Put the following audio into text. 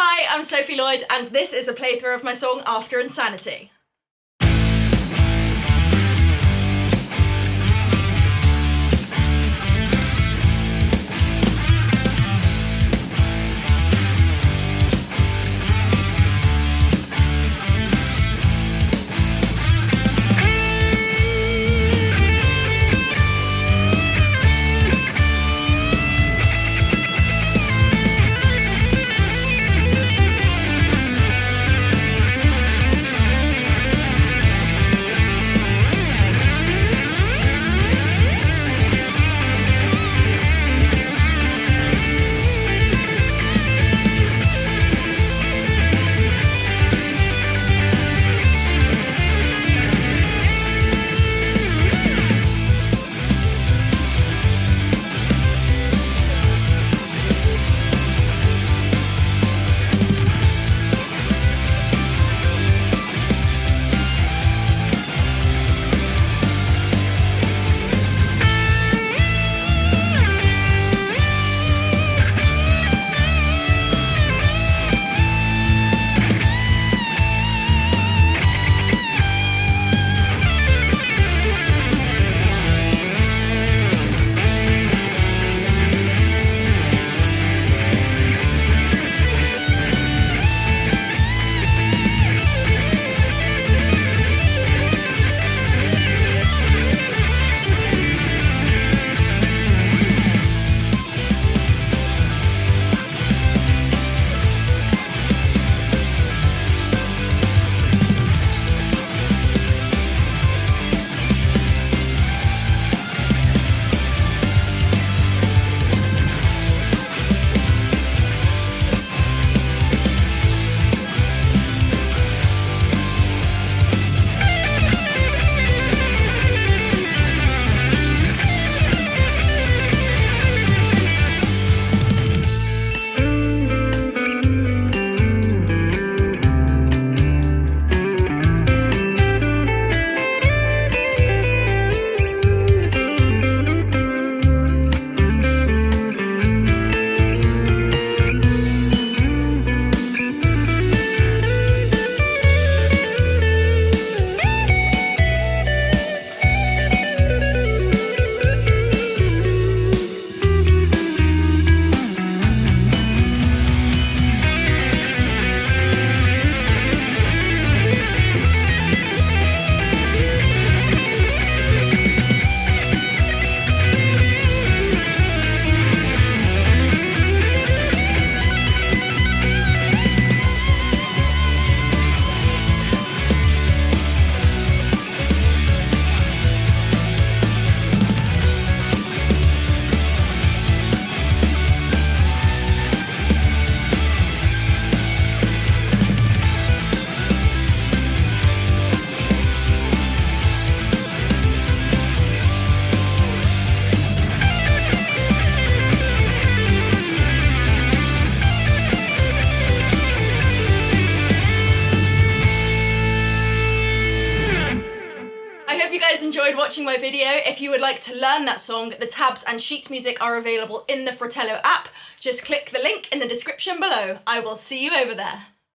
Hi, I'm Sophie Lloyd, and this is a playthrough of my song After Insanity. I hope you guys enjoyed watching my video. If you would like to learn that song, the tabs and sheet music are available in the Fratello app. Just click the link in the description below. I will see you over there.